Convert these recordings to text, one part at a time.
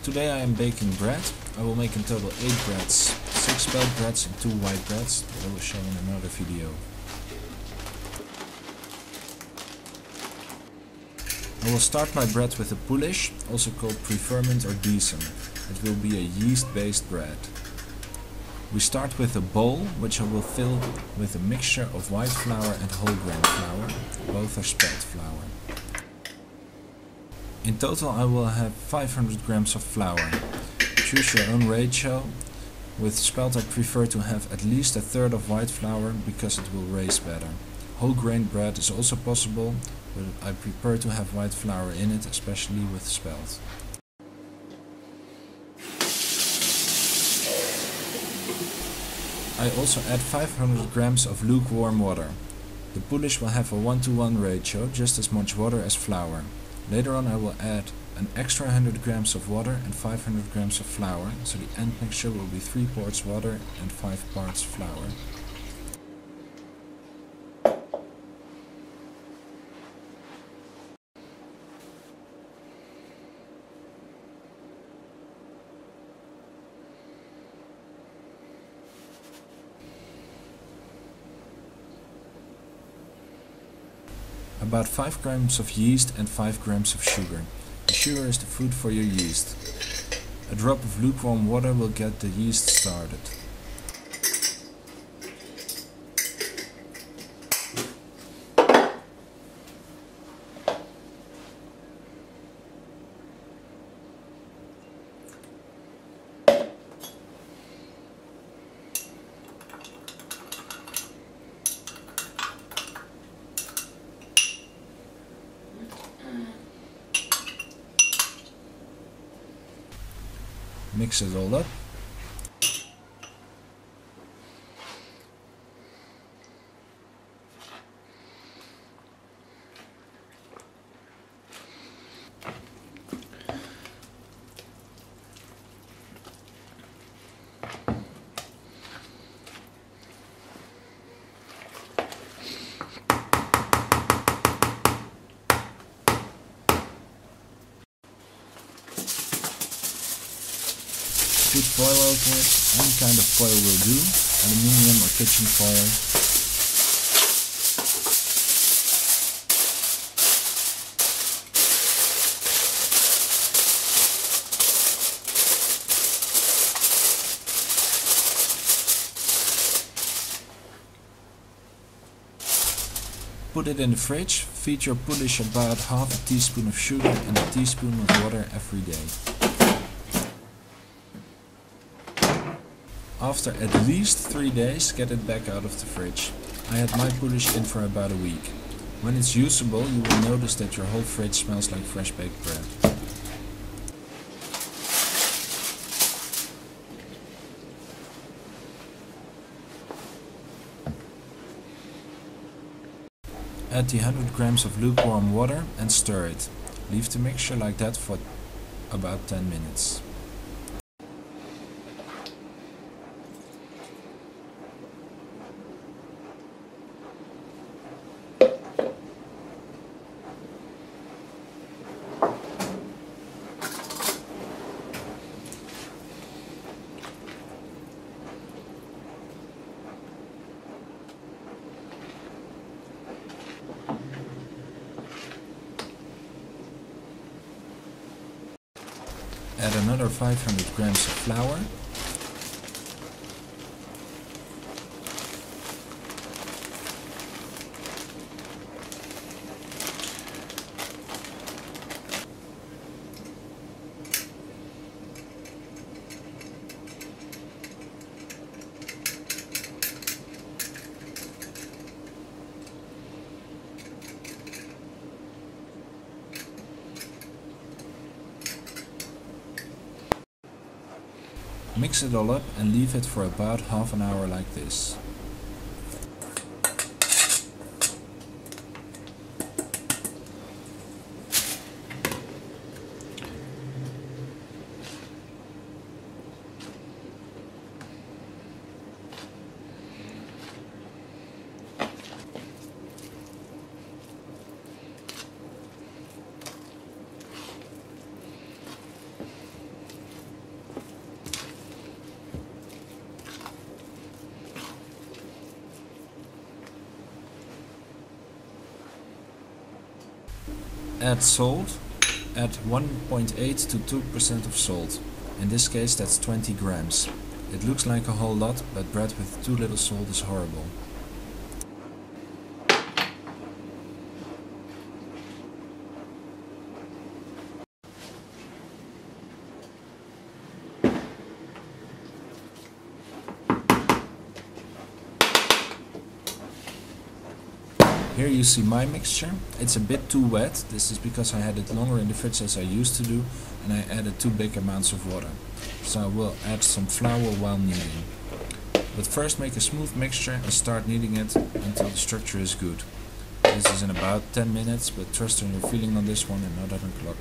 Today I am baking bread. I will make in total 8 breads, 6 spelt breads and 2 white breads that I will show in another video. I will start my bread with a Poolish, also called pre-ferment or decent. It will be a yeast-based bread. We start with a bowl, which I will fill with a mixture of white flour and whole grain flour. Both are spelt flour. In total I will have 500 grams of flour. Choose your own ratio. With spelt I prefer to have at least a third of white flour because it will raise better. Whole grain bread is also possible, but I prefer to have white flour in it, especially with spelt. I also add 500 grams of lukewarm water. The Poolish will have a 1:1 ratio, just as much water as flour. Later on I will add an extra 100 grams of water and 500 grams of flour, so the end mixture will be 3 parts water and 5 parts flour. About 5 grams of yeast and 5 grams of sugar. The sugar is the food for your yeast. A drop of lukewarm water will get the yeast started. Mix it all up. Put foil over it, any kind of foil will do, aluminium or kitchen foil. Put it in the fridge, feed your Poolish about half a teaspoon of sugar and a teaspoon of water every day. After at least 3 days, get it back out of the fridge. I had my Poolish in for about a week. When it's usable, you will notice that your whole fridge smells like fresh baked bread. Add the 100 grams of lukewarm water and stir it. Leave the mixture like that for about 10 minutes. Add another 500 grams of flour. Mix it all up and leave it for about half an hour like this. Add salt. Add 1.8 to 2% of salt. In this case that's 20 grams. It looks like a whole lot, but bread with too little salt is horrible. Here you see my mixture. It's a bit too wet. This is because I had it longer in the fridge as I used to do, and I added too big amounts of water. So I will add some flour while kneading. But first make a smooth mixture and start kneading it until the structure is good. This is in about 10 minutes, but trust on your feeling on this one and not on a clock.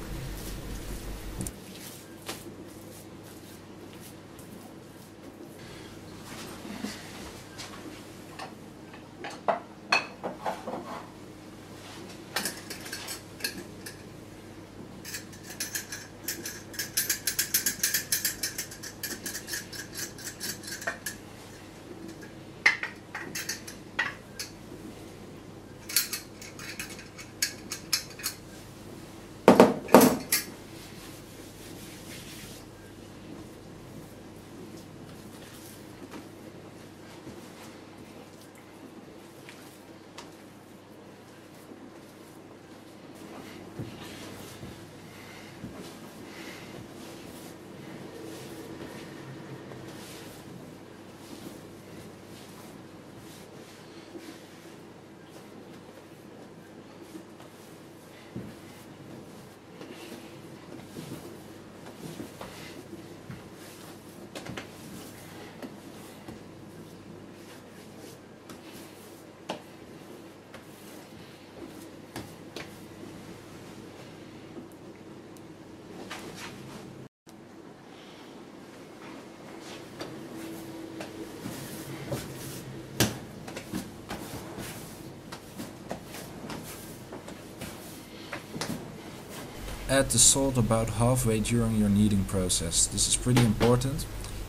Add the salt about halfway during your kneading process. This is pretty important.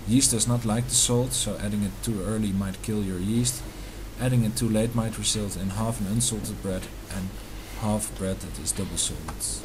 Yeast does not like the salt, so adding it too early might kill your yeast. Adding it too late might result in half an unsalted bread and half bread that is double salted.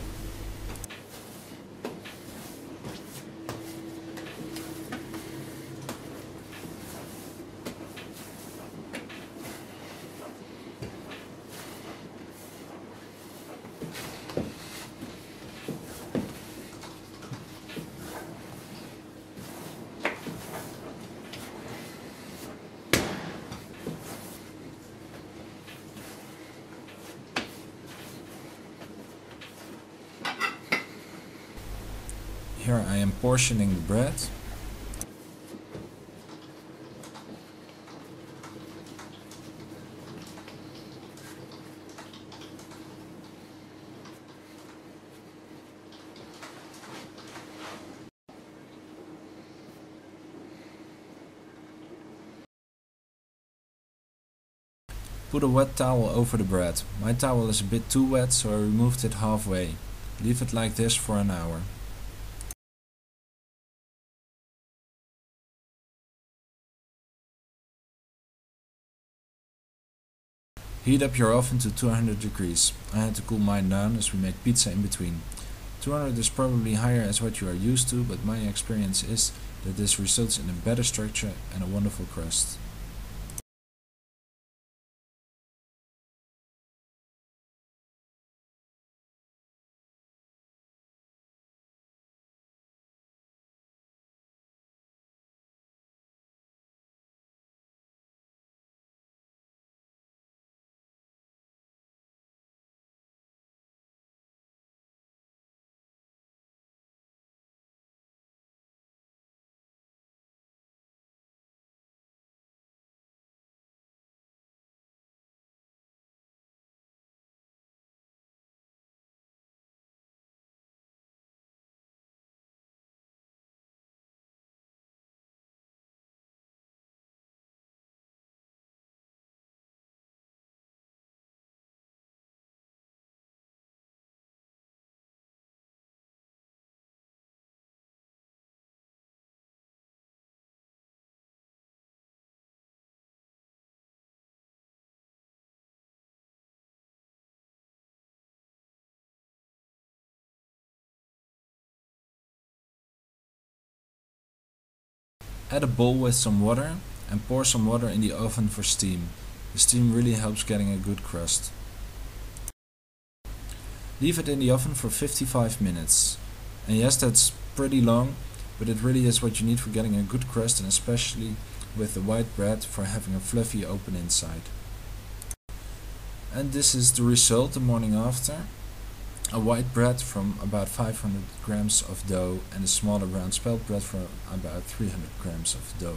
Here I am portioning the bread. Put a wet towel over the bread. My towel is a bit too wet, so I removed it halfway. Leave it like this for an hour. Heat up your oven to 200 degrees. I had to cool mine down as we make pizza in between. 200 is probably higher as what you are used to, but my experience is that this results in a better structure and a wonderful crust. Add a bowl with some water and pour some water in the oven for steam. The steam really helps getting a good crust. Leave it in the oven for 55 minutes. And yes, that's pretty long, but it really is what you need for getting a good crust, and especially with the white bread for having a fluffy open inside. And this is the result the morning after. A white bread from about 500 grams of dough and a smaller brown spelt bread for about 300 grams of dough.